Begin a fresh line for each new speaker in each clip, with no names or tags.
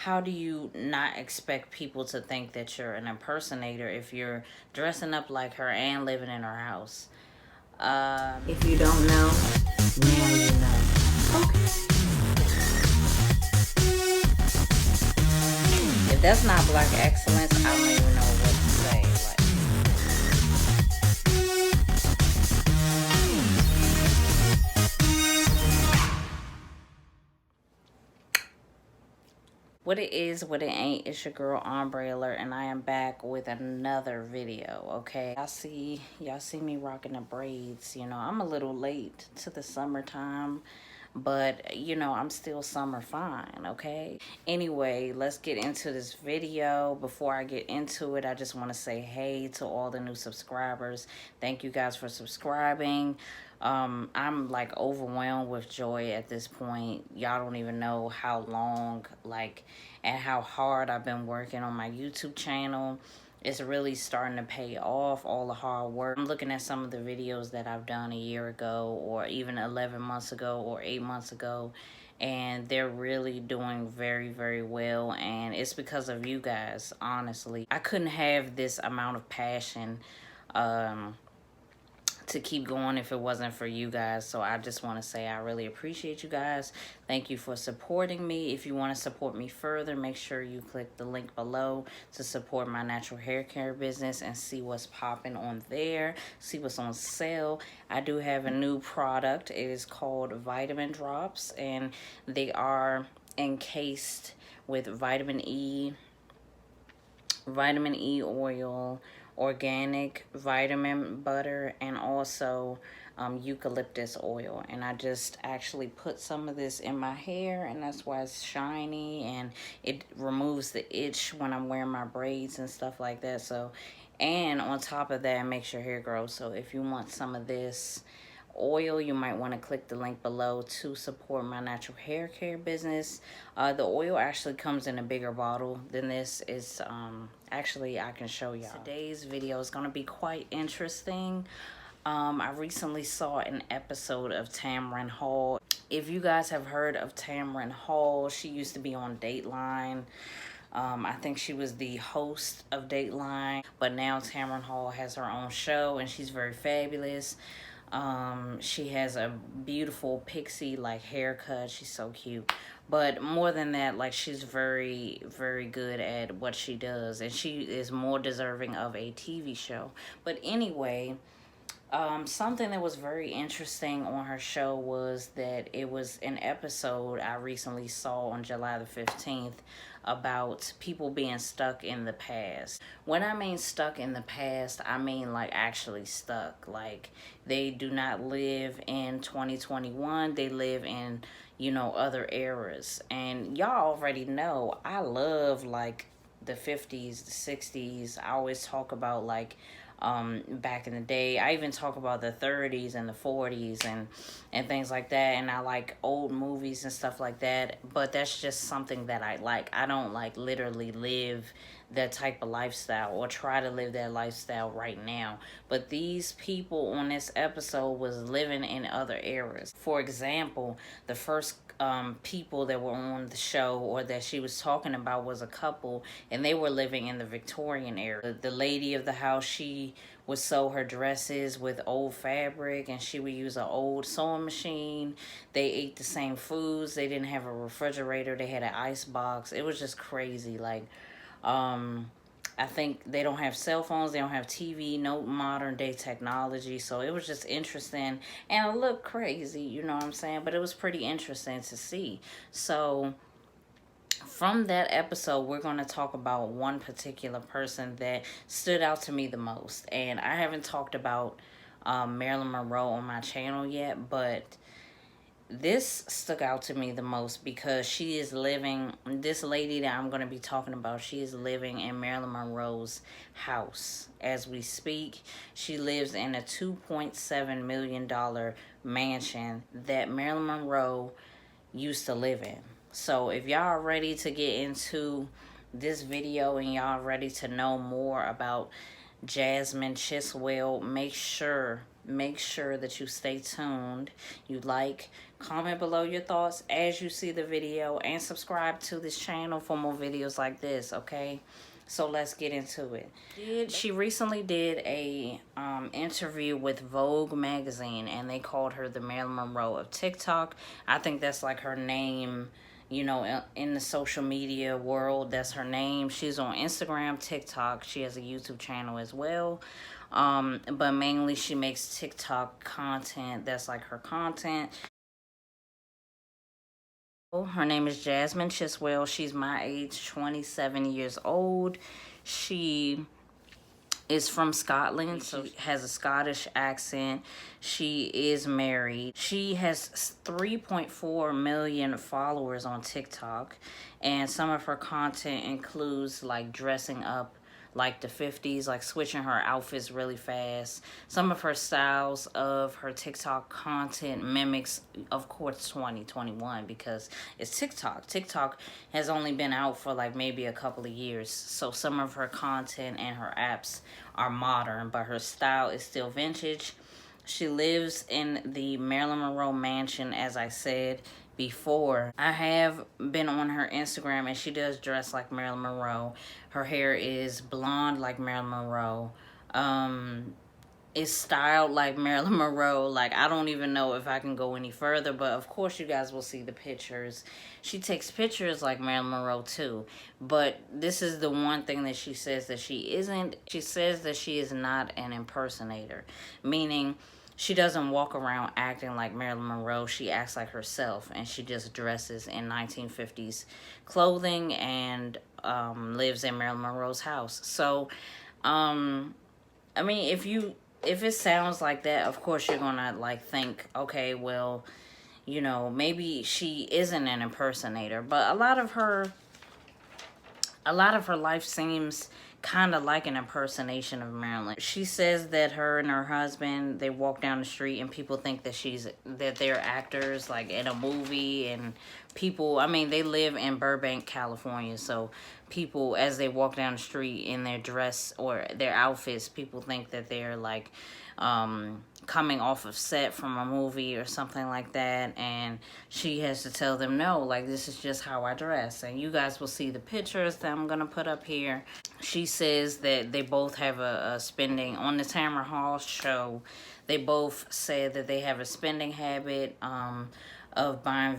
how do you not expect people to think that you're an impersonator if you're dressing up like her and living in her house? If you don't know, now you know. Okay. If that's not black excellence, I don't even know what to say. What it is, what it ain't, it's your girl Ombre Alert, and I am back with another video. Okay, y'all see me rocking the braids. You know, I'm a little late to the summertime, but you know, I'm still summer fine. Okay, anyway, let's get into this video. Before I get into it, I just want to say hey to all the new subscribers. Thank you guys for subscribing. I'm like overwhelmed with joy at this point. Y'all don't even know how long, like, and how hard I've been working on my YouTube channel. It's really starting to pay off, all the hard work. I'm looking at some of the videos that I've done a year ago, or even 11 months ago, or 8 months ago, and they're really doing very, very well. And it's because of you guys, honestly. I couldn't have this amount of passion to keep going if it wasn't for you guys. So I just want to say I really appreciate you guys. Thank you for supporting me. If you want to support me further, make sure you click the link below to support my natural hair care business and see what's popping on there, see what's on sale. I do have a new product. It is called Vitamin Drops, and they are encased with vitamin E oil, organic vitamin butter, and also eucalyptus oil. And I just actually put some of this in my hair, and that's why it's shiny, and it removes the itch when I'm wearing my braids and stuff like that. So, and on top of that, it makes your hair grow. So if you want some of this oil, you might want to click the link below to support my natural hair care business. The oil actually comes in a bigger bottle than this. Is actually, I can show y'all. Today's video is going to be quite interesting. I recently saw an episode of Tamron Hall. If you guys have heard of Tamron Hall, she used to be on Dateline. I think she was the host of Dateline, but now Tamron Hall has her own show, and she's very fabulous. She has a beautiful pixie like haircut. She's so cute. But more than that, like, she's very, very good at what she does, and she is more deserving of a TV show. But anyway, something that was very interesting on her show was that it was an episode I recently saw on July the 15th about people being stuck in the past. When I mean stuck in the past, I mean like actually stuck. Like, they do not live in 2021. They live in, you know, other eras. And y'all already know I love like the 50s, the 60s. I always talk about like back in the day. I even talk about the 30s and the 40s and things like that, and I like old movies and stuff like that. But that's just something that I like. I don't like literally live that type of lifestyle or try to live that lifestyle right now. But these people on this episode was living in other eras. For example, the first people that were on the show, or that she was talking about, was a couple, and they were living in the Victorian era. The lady of the house, she would sew her dresses with old fabric, and she would use an old sewing machine. They ate the same foods. They didn't have a refrigerator. They had an ice box. It was just crazy. Like, I think they don't have cell phones, they don't have TV, no modern day technology. So it was just interesting, and it looked crazy, you know what I'm saying? But it was pretty interesting to see. So from that episode, we're going to talk about one particular person that stood out to me the most. And I haven't talked about Marilyn Monroe on my channel yet, but this stuck out to me the most because she is living, this lady that I'm going to be talking about, she is living in Marilyn Monroe's house as we speak. She lives in a $2.7 million mansion that Marilyn Monroe used to live in. So if y'all are ready to get into this video and y'all ready to know more about Jasmine Chiswell, make sure make sure that you stay tuned. You like, comment below your thoughts as you see the video, and subscribe to this channel for more videos like this, okay? So let's get into it. She recently did a interview with Vogue magazine, and they called her the Marilyn Monroe of TikTok. I think that's like her name, you know, in the social media world. That's her name. She's on Instagram, TikTok. She has a YouTube channel as well. But mainly she makes TikTok content. That's like her content. Her name is Jasmine Chiswell. She's my age, 27 years old. She is from Scotland, so she has a Scottish accent. She is married. She has 3.4 million followers on TikTok, and some of her content includes like dressing up like the 50s, like switching her outfits really fast. Some of her styles of her TikTok content mimics, of course, 2021, because it's TikTok. TikTok has only been out for like maybe a couple of years, so some of her content and her apps are modern, but her style is still vintage. She lives in the Marilyn Monroe mansion, as I said before. I have been on her Instagram, and she does dress like Marilyn Monroe. Her hair is blonde like Marilyn Monroe. It's styled like Marilyn Monroe. Like, I don't even know if I can go any further, but of course you guys will see the pictures. She takes pictures like Marilyn Monroe too, but this is the one thing that she says that she isn't. She says that she is not an impersonator, meaning she doesn't walk around acting like Marilyn Monroe. She acts like herself, and she just dresses in 1950s clothing and lives in Marilyn Monroe's house. So, I mean, if it sounds like that, of course you're gonna like think, okay, well, you know, maybe she isn't an impersonator. But a lot of her life seems kind of like an impersonation of Marilyn. She says that her and her husband, they walk down the street and people think that they're actors like in a movie, and people, I mean, they live in Burbank, California, so people, as they walk down the street in their dress or their outfits, people think that they're like coming off of set from a movie or something like that, and she has to tell them, no, like, this is just how I dress. And you guys will see the pictures that I'm gonna put up here. She says that they both have a spending, on the Tamara Hall show, they both said that they have a spending habit of buying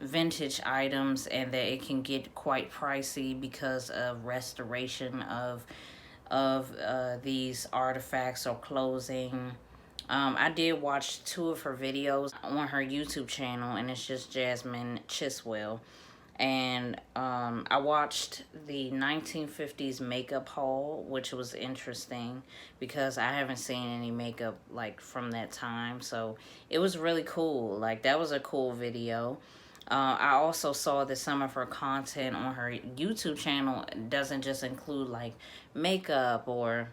vintage items, and that it can get quite pricey because of restoration of these artifacts or clothing. I did watch 2 of her videos on her YouTube channel, and it's just Jasmine Chiswell. And I watched the 1950s makeup haul, which was interesting because I haven't seen any makeup like from that time. So it was really cool. Like, that was a cool video. I also saw that some of her content on her YouTube channel doesn't just include like makeup or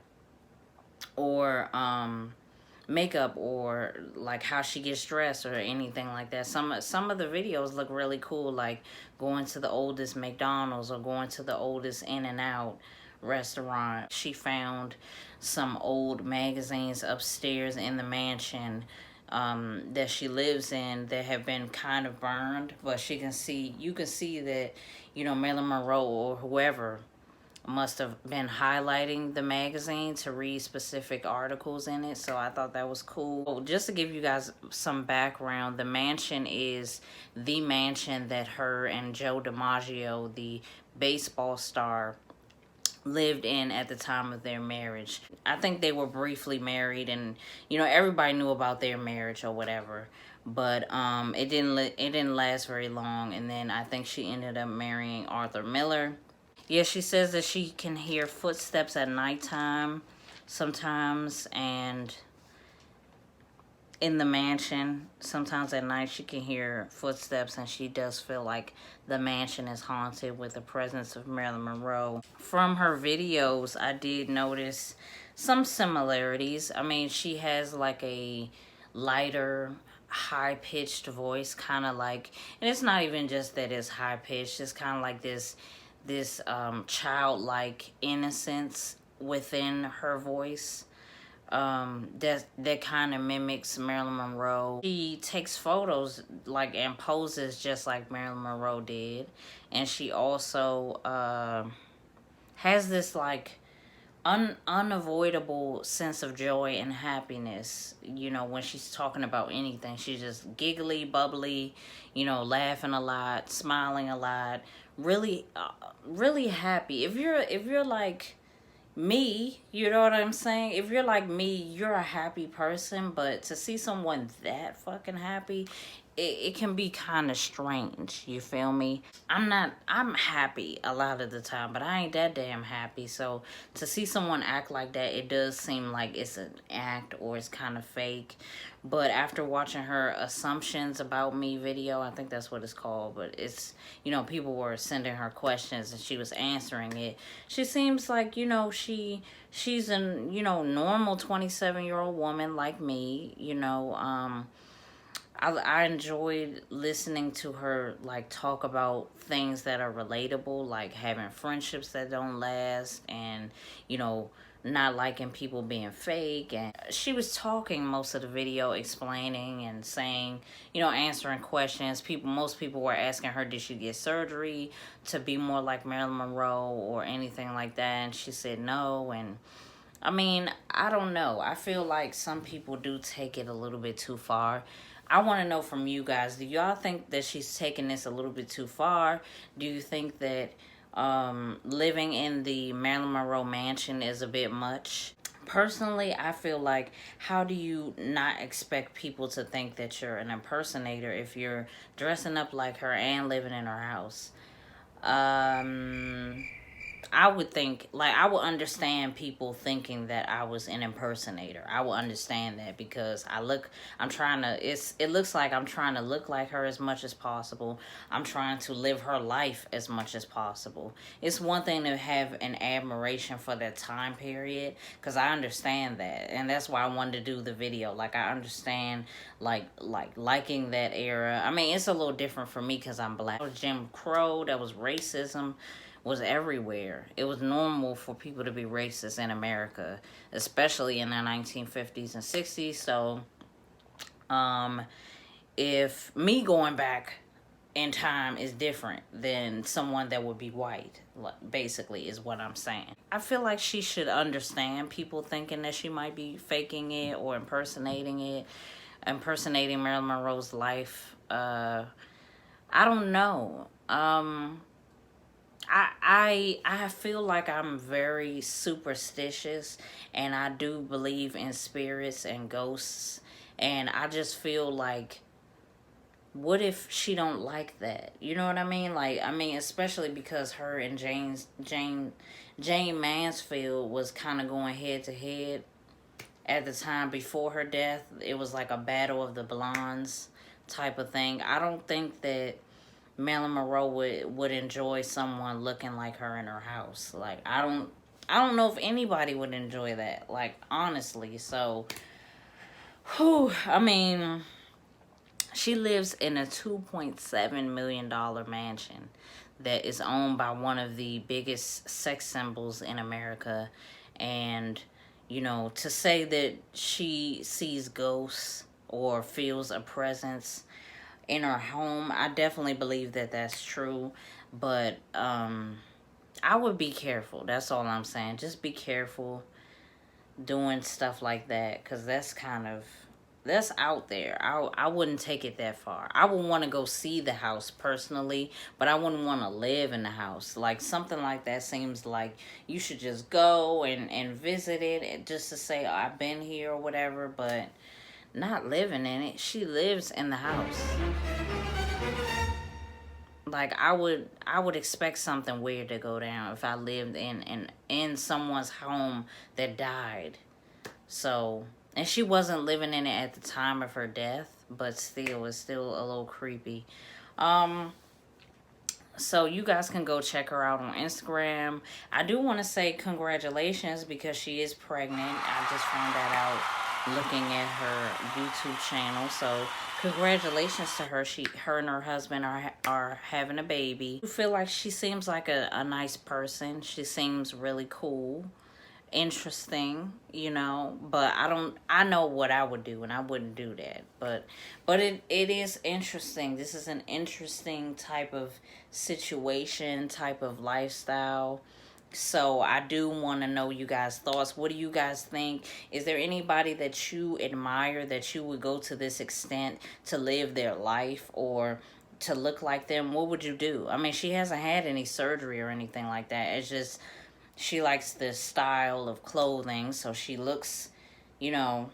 makeup or like how she gets dressed or anything like that. Some of the videos look really cool, like going to the oldest McDonald's or going to the oldest In-N-Out restaurant. She found some old magazines upstairs in the mansion that she lives in that have been kind of burned, but you can see that, you know, Marilyn Monroe or whoever must have been highlighting the magazine to read specific articles in it. So I thought that was cool. Just to give you guys some background, the mansion is the mansion that her and Joe DiMaggio, the baseball star, lived in at the time of their marriage. I think they were briefly married, and you know, everybody knew about their marriage or whatever, but it didn't last very long. And then I think she ended up marrying Arthur Miller. Yeah, she says that she can hear footsteps at nighttime sometimes, and in the mansion, sometimes at night she can hear footsteps, and she does feel like the mansion is haunted with the presence of Marilyn Monroe. From her videos, I did notice some similarities. I mean, she has like a lighter, high-pitched voice, kind of like, and it's not even just that it's high-pitched, it's kind of like this childlike innocence within her voice. that kind of mimics Marilyn Monroe. She takes photos like and poses just like Marilyn Monroe did, and she also has this like unavoidable sense of joy and happiness. You know, when she's talking about anything, she's just giggly, bubbly, you know, laughing a lot, smiling a lot, really, really happy. If you're like me, you know what I'm saying? If you're like me, you're a happy person, but to see someone that fucking happy, it can be kind of strange, you feel me? I'm happy a lot of the time, but I ain't that damn happy. So to see someone act like that, it does seem like it's an act or it's kind of fake. But after watching her Assumptions About Me video, I think that's what it's called, but it's, you know, people were sending her questions and she was answering it. She seems like, you know, she's an, you know, normal 27-year-old woman like me, you know. I enjoyed listening to her like talk about things that are relatable, like having friendships that don't last, and, you know, not liking people being fake. And she was talking most of the video, explaining and saying, you know, answering questions. Most people were asking her, did she get surgery to be more like Marilyn Monroe or anything like that? And she said no. And I mean, I don't know. I feel like some people do take it a little bit too far. I want to know from you guys, do y'all think that she's taking this a little bit too far? Do you think that living in the Marilyn Monroe mansion is a bit much? Personally, I feel like, how do you not expect people to think that you're an impersonator if you're dressing up like her and living in her house? I would think, like, I would understand people thinking that I was an impersonator. I would understand that because it looks like I'm trying to look like her as much as possible. I'm trying to live her life as much as possible. It's one thing to have an admiration for that time period, because I understand that. And that's why I wanted to do the video. Like, I understand, liking that era. I mean, it's a little different for me because I'm black. That was Jim Crow, that was racism, was everywhere. It was normal for people to be racist in America, especially in the 1950s and 60s. So, if me going back in time is different than someone that would be white, basically, is what I'm saying. I feel like she should understand people thinking that she might be faking it or impersonating Marilyn Monroe's life. I don't know. I feel like I'm very superstitious, and I do believe in spirits and ghosts, and I just feel like, what if she don't like that? You know what I mean? Like, I mean, especially because her and Jane Mansfield was kind of going head to head at the time before her death. It was like a battle of the blondes type of thing. I don't think that Marilyn Monroe would enjoy someone looking like her in her house. Like, I don't know if anybody would enjoy that, like, honestly. So, I mean, she lives in a $2.7 million mansion that is owned by one of the biggest sex symbols in America. And, you know, to say that she sees ghosts or feels a presence in her home, I definitely believe that that's true. But I would be careful. That's all I'm saying. Just be careful doing stuff like that, because that's out there. I wouldn't take it that far. I would want to go see the house personally, but I wouldn't want to live in the house. Like, something like that seems like you should just go and visit it, just to say, oh, I've been here or whatever, but not living in it. She lives in the house. Like, I would expect something weird to go down if I lived in someone's home that died. So, and she wasn't living in it at the time of her death, but still, it's still a little creepy. So you guys can go check her out on Instagram. I do want to say congratulations, because she is pregnant. I just found that out looking at her YouTube channel. So congratulations to her. Her and her husband are having a baby. I feel like she seems like a nice person. She seems really cool. interesting, you know, but I know what I would do and I wouldn't do that. But it is interesting. This is an interesting type of situation, type of lifestyle. So I do want to know you guys' thoughts. What do you guys think? Is there anybody that you admire that you would go to this extent to live their life or to look like them? What would you do? I mean, she hasn't had any surgery or anything like that. It's just she likes this style of clothing, so she looks, you know,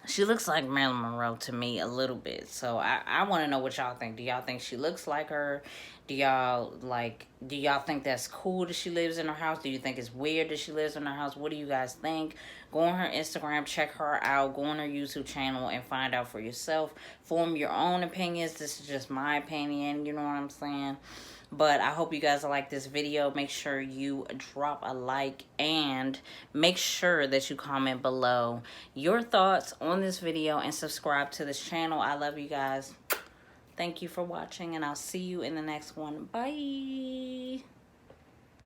she looks like Marilyn Monroe to me a little bit. So I want to know what y'all think. Do y'all think she looks like her? Do y'all think that's cool that she lives in her house? Do you think it's weird that she lives in her house? What do you guys think? Go on her Instagram, check her out, go on her YouTube channel and find out for yourself. Form your own opinions. This is just my opinion, you know what I'm saying? But I hope you guys like this video. Make sure you drop a like and make sure that you comment below your thoughts on this video and subscribe to this channel. I love you guys. Thank you for watching and I'll see you in the next one. Bye.